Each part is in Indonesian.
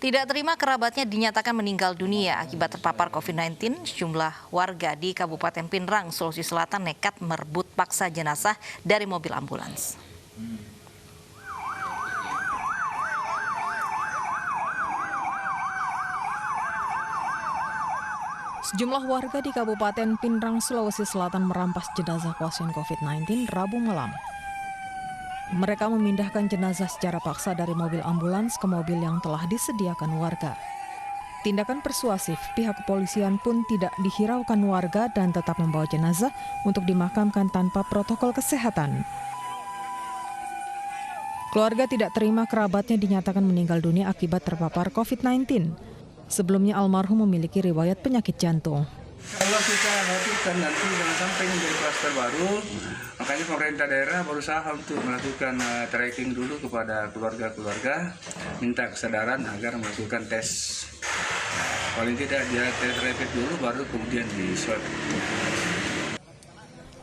Tidak terima kerabatnya dinyatakan meninggal dunia akibat terpapar COVID-19, sejumlah warga di Kabupaten Pinrang, Sulawesi Selatan nekat merebut paksa jenazah dari mobil ambulans. Sejumlah warga di Kabupaten Pinrang, Sulawesi Selatan merampas jenazah pasien COVID-19 Rabu malam. Mereka memindahkan jenazah secara paksa dari mobil ambulans ke mobil yang telah disediakan warga. Tindakan persuasif pihak kepolisian pun tidak dihiraukan warga dan tetap membawa jenazah untuk dimakamkan tanpa protokol kesehatan. Keluarga tidak terima kerabatnya dinyatakan meninggal dunia akibat terpapar COVID-19. Sebelumnya almarhum memiliki riwayat penyakit jantung. Kalau kita lakukan nanti jangan sampai menjadi klaster baru, makanya pemerintah daerah berusaha untuk melakukan tracking dulu kepada keluarga-keluarga, minta kesadaran agar melakukan tes. Paling tidak dia tes rapid dulu, baru kemudian di swab.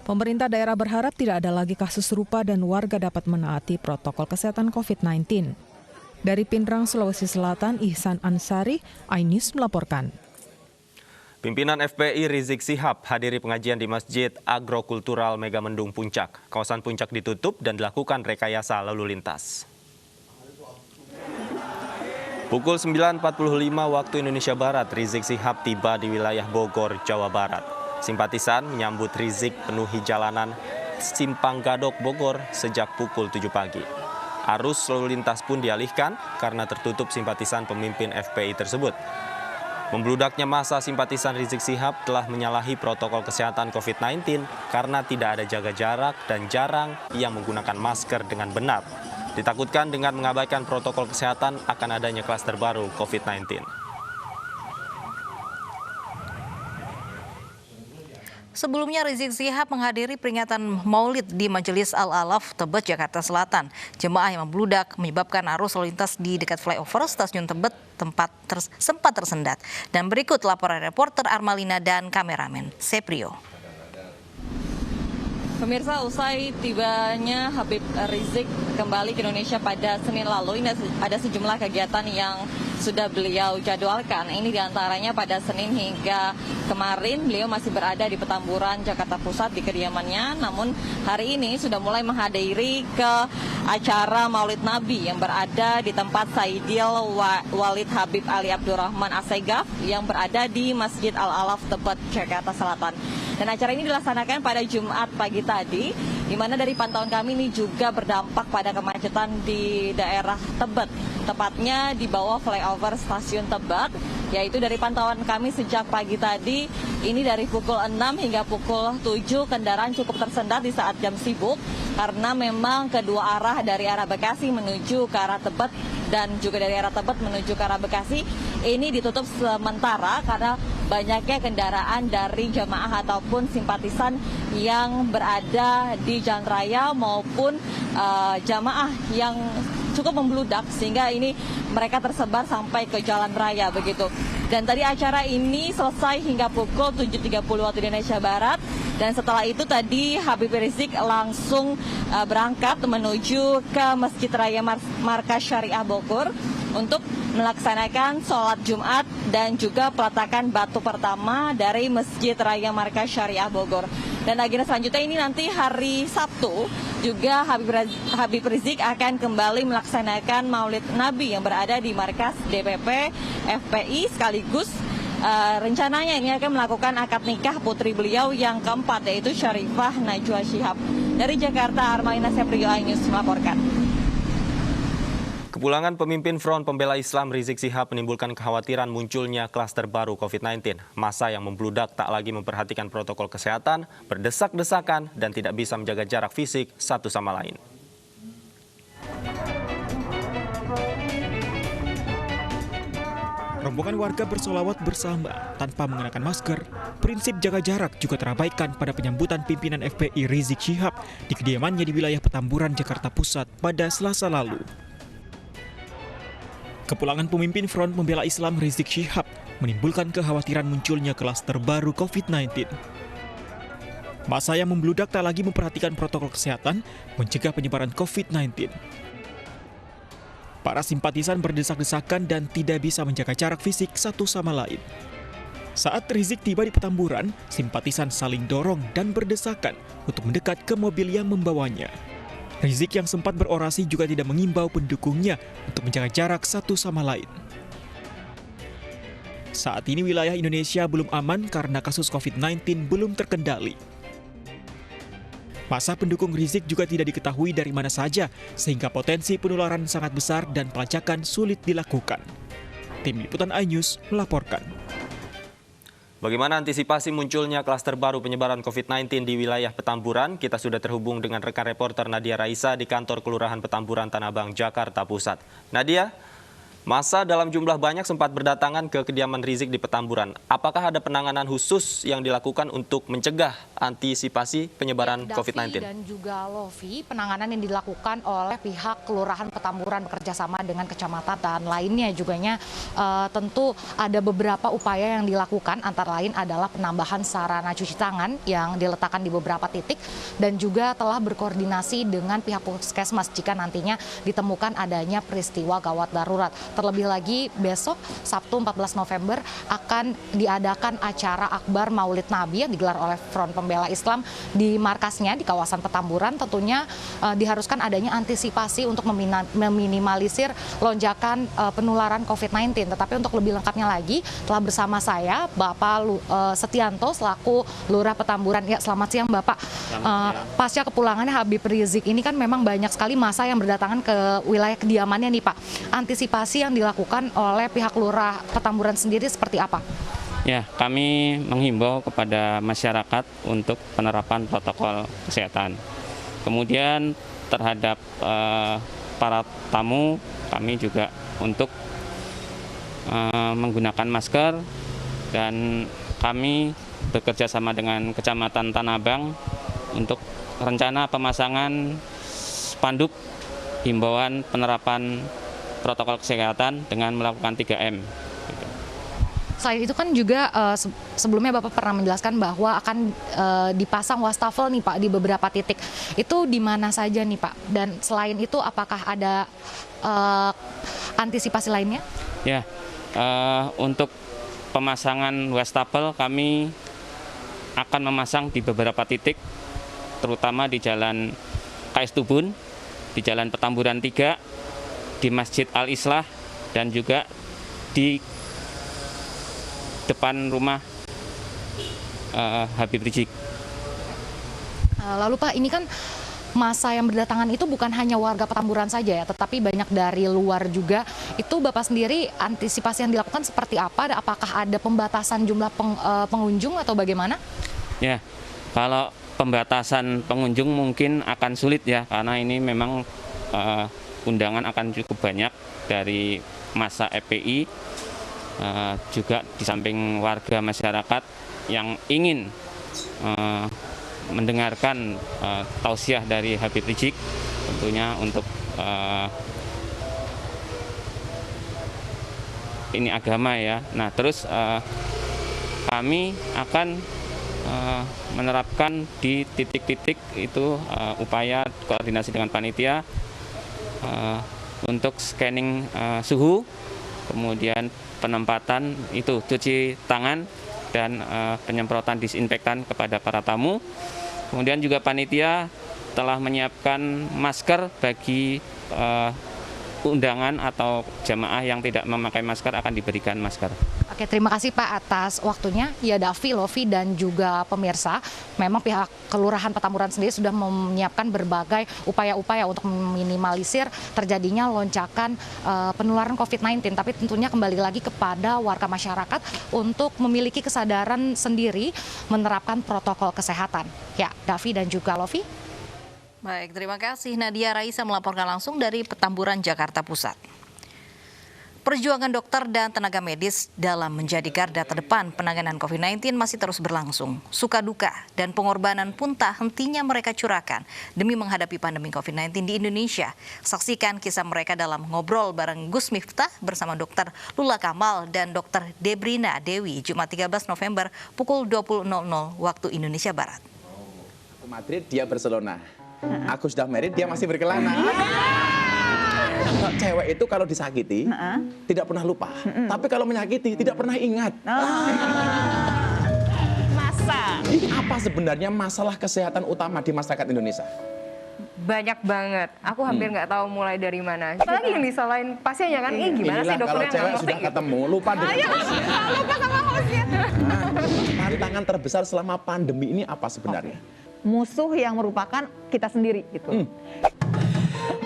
Pemerintah daerah berharap tidak ada lagi kasus serupa dan warga dapat menaati protokol kesehatan COVID-19. Dari Pinrang, Sulawesi Selatan, Ihsan Ansari, iNews melaporkan. Pimpinan FPI Rizik Syihab hadiri pengajian di Masjid Agrokultural Megamendung Puncak. Kawasan Puncak ditutup dan dilakukan rekayasa lalu lintas. Pukul 9.45 waktu Indonesia Barat, Rizik Syihab tiba di wilayah Bogor, Jawa Barat. Simpatisan menyambut Rizik penuhi jalanan Simpang Gadok, Bogor sejak pukul 7 pagi. Arus lalu lintas pun dialihkan karena tertutup simpatisan pemimpin FPI tersebut. Membludaknya massa simpatisan Rizik Syihab telah menyalahi protokol kesehatan COVID-19 karena tidak ada jaga jarak dan jarang ia menggunakan masker dengan benar. Ditakutkan dengan mengabaikan protokol kesehatan akan adanya klaster baru COVID-19. Sebelumnya Rizik Syihab menghadiri peringatan Maulid di Majelis Al-Alaf, Tebet, Jakarta Selatan. Jemaah yang membludak menyebabkan arus lalu lintas di dekat flyover Stasiun Tebet sempat tersendat. Dan berikut laporan reporter Armalina dan kameramen Seprio. Pemirsa, usai tibanya Habib Rizik kembali ke Indonesia pada Senin lalu, ini ada sejumlah kegiatan yang sudah beliau jadwalkan. Ini diantaranya pada Senin hingga kemarin beliau masih berada di Petamburan, Jakarta Pusat di kediamannya. Namun hari ini sudah mulai menghadiri ke acara Maulid Nabi yang berada di tempat Saidil Walid Habib Ali Abdurrahman Assegaf yang berada di Masjid Al-Alaf Tebet, Jakarta Selatan. Dan acara ini dilaksanakan pada Jumat pagi tadi, di mana dari pantauan kami ini juga berdampak pada kemacetan di daerah Tebet, tepatnya di bawah flyover Stasiun Tebet, yaitu dari pantauan kami sejak pagi tadi, ini dari pukul 6 hingga pukul 7 kendaraan cukup tersendat di saat jam sibuk, karena memang kedua arah dari arah Bekasi menuju ke arah Tebet dan juga dari arah Tebet menuju ke arah Bekasi ini ditutup sementara karena banyaknya kendaraan dari jamaah ataupun simpatisan yang berada di jalan raya maupun jamaah yang cukup membludak sehingga ini mereka tersebar sampai ke jalan raya begitu. Dan tadi acara ini selesai hingga pukul 7.30 waktu Indonesia Barat. Dan setelah itu tadi Habib Rizik langsung berangkat menuju ke Masjid Raya Markas Syariah Bogor untuk melaksanakan sholat Jumat dan juga peletakan batu pertama dari Masjid Raya Markas Syariah Bogor. Dan agenda selanjutnya ini nanti hari Sabtu juga Habib Rizik akan kembali melaksanakan Maulid Nabi yang berada di markas DPP FPI sekaligus rencananya ini akan melakukan akad nikah putri beliau yang keempat yaitu Syarifah Najwa Shihab. Dari Jakarta, Armalina Seprio, iNews melaporkan. Kepulangan pemimpin Front Pembela Islam Rizik Syihab menimbulkan kekhawatiran munculnya klaster baru COVID-19. Massa yang membludak tak lagi memperhatikan protokol kesehatan, berdesak-desakan, dan tidak bisa menjaga jarak fisik satu sama lain. Rombongan warga bersolawat bersama tanpa mengenakan masker. Prinsip jaga jarak juga terabaikan pada penyambutan pimpinan FPI Rizik Syihab di kediamannya di wilayah Petamburan, Jakarta Pusat pada Selasa lalu. Kepulangan pemimpin Front Pembela Islam Rizik Syihab menimbulkan kekhawatiran munculnya klaster baru COVID-19. Massa yang membludak tak lagi memperhatikan protokol kesehatan mencegah penyebaran COVID-19. Para simpatisan berdesak-desakan dan tidak bisa menjaga jarak fisik satu sama lain. Saat Rizik tiba di Petamburan, simpatisan saling dorong dan berdesakan untuk mendekat ke mobil yang membawanya. Rizik yang sempat berorasi juga tidak mengimbau pendukungnya untuk menjaga jarak satu sama lain. Saat ini wilayah Indonesia belum aman karena kasus COVID-19 belum terkendali. Masa pendukung Rizik juga tidak diketahui dari mana saja, sehingga potensi penularan sangat besar dan pelacakan sulit dilakukan. Tim Liputan iNews melaporkan. Bagaimana antisipasi munculnya klaster baru penyebaran COVID-19 di wilayah Petamburan? Kita sudah terhubung dengan rekan reporter Nadia Raisa di kantor Kelurahan Petamburan, Tanah Abang, Jakarta Pusat. Nadia, massa dalam jumlah banyak sempat berdatangan ke kediaman Rizik di Petamburan. Apakah ada penanganan khusus yang dilakukan untuk mencegah antisipasi penyebaran COVID-19? Dan juga Lofi, penanganan yang dilakukan oleh pihak Kelurahan Petamburan bekerjasama dengan kecamatan dan lainnya juganya tentu ada beberapa upaya yang dilakukan, antara lain adalah penambahan sarana cuci tangan yang diletakkan di beberapa titik dan juga telah berkoordinasi dengan pihak puskesmas jika nantinya ditemukan adanya peristiwa gawat darurat. Terlebih lagi besok Sabtu 14 November akan diadakan acara Akbar Maulid Nabi yang digelar oleh Front Pembela Islam di markasnya di kawasan Petamburan. Tentunya diharuskan adanya antisipasi untuk meminimalisir lonjakan penularan COVID-19. Tetapi untuk lebih lengkapnya lagi telah bersama saya Bapak Setianto selaku Lurah Petamburan. Ya, selamat siang Bapak. Pasca kepulangannya Habib Rizik ini kan memang banyak sekali massa yang berdatangan ke wilayah kediamannya nih Pak. Antisipasi yang dilakukan oleh pihak Lurah Petamburan sendiri seperti apa? Ya, kami menghimbau kepada masyarakat untuk penerapan protokol kesehatan. Kemudian terhadap para tamu, kami juga untuk menggunakan masker, dan kami bekerja sama dengan Kecamatan Tanah Abang untuk rencana pemasangan spanduk himbauan penerapan protokol kesehatan dengan melakukan 3M. Selain itu kan juga sebelumnya Bapak pernah menjelaskan bahwa akan dipasang wastafel nih Pak di beberapa titik. Itu di mana saja nih Pak? Dan selain itu apakah ada antisipasi lainnya? Ya, untuk pemasangan wastafel kami akan memasang di beberapa titik, terutama di Jalan KS Tubun, di Jalan Petamburan 3, di Masjid Al-Islah, dan juga di depan rumah Habib Rizik. Lalu Pak, ini kan massa yang berdatangan itu bukan hanya warga Petamburan saja ya, tetapi banyak dari luar juga. Itu Bapak sendiri antisipasi yang dilakukan seperti apa? Apakah ada pembatasan jumlah pengunjung atau bagaimana? Ya, kalau pembatasan pengunjung mungkin akan sulit ya, karena ini memang undangan akan cukup banyak dari massa FPI, juga di samping warga masyarakat yang ingin mendengarkan tausiah dari Habib Rizik, tentunya untuk ini agama ya. Nah, terus kami akan menerapkan di titik-titik itu upaya koordinasi dengan panitia untuk scanning suhu, kemudian penempatan itu cuci tangan dan penyemprotan disinfektan kepada para tamu. Kemudian juga panitia telah menyiapkan masker bagi undangan atau jamaah yang tidak memakai masker akan diberikan masker. Oke, terima kasih Pak atas waktunya. Ya, Davi, Lofi, dan juga pemirsa, memang pihak Kelurahan Petamburan sendiri sudah menyiapkan berbagai upaya-upaya untuk meminimalisir terjadinya lonjakan penularan COVID-19. Tapi tentunya kembali lagi kepada warga masyarakat untuk memiliki kesadaran sendiri menerapkan protokol kesehatan. Ya, Davi dan juga Lofi. Baik, terima kasih Nadia Raisa melaporkan langsung dari Petamburan, Jakarta Pusat. Perjuangan dokter dan tenaga medis dalam menjadi garda terdepan penanganan COVID-19 masih terus berlangsung. Suka duka dan pengorbanan pun tak hentinya mereka curahkan demi menghadapi pandemi COVID-19 di Indonesia. Saksikan kisah mereka dalam Ngobrol bareng Gus Miftah bersama Dr. Lula Kamal dan Dr. Debrina Dewi, Jumat 13 November pukul 20.00 waktu Indonesia Barat. Madrid, dia Barcelona. Aku sudah married, dia masih berkelana. cewek itu kalau disakiti tidak pernah lupa, tapi kalau menyakiti tidak pernah ingat. Masa? Ini apa sebenarnya masalah kesehatan utama di masyarakat Indonesia? Banyak banget. Aku hampir nggak tahu mulai dari mana. Apalagi yang disalahin pasiennya kan, gimana sih Inilah kalau dokternya nggak cewek ngerti sudah gitu. ketemu, lupa dengan Lupa sama hostnya. tantangan terbesar selama pandemi ini apa sebenarnya? Musuh yang merupakan kita sendiri gitu.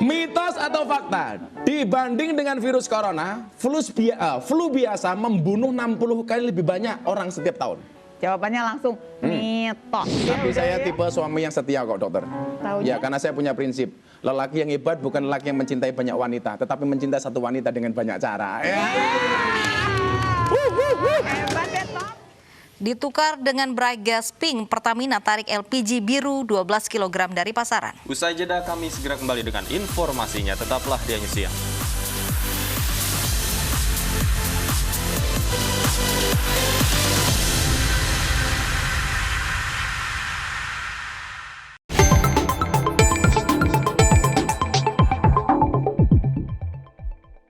Mitos atau fakta? Dibanding dengan virus corona, flu biasa membunuh 60 kali lebih banyak orang setiap tahun. Jawabannya langsung mitos. Tapi saya tipe suami yang setia kok, dokter. Taunya? Ya, karena saya punya prinsip. Lelaki yang hebat bukan lelaki yang mencintai banyak wanita, tetapi mencintai satu wanita dengan banyak cara. Hebat ya, Tom. Ditukar dengan Brigas Pink, Pertamina tarik LPG biru 12 kg dari pasaran. Usai jeda kami segera kembali dengan informasinya. Tetaplah di Anyus Siang.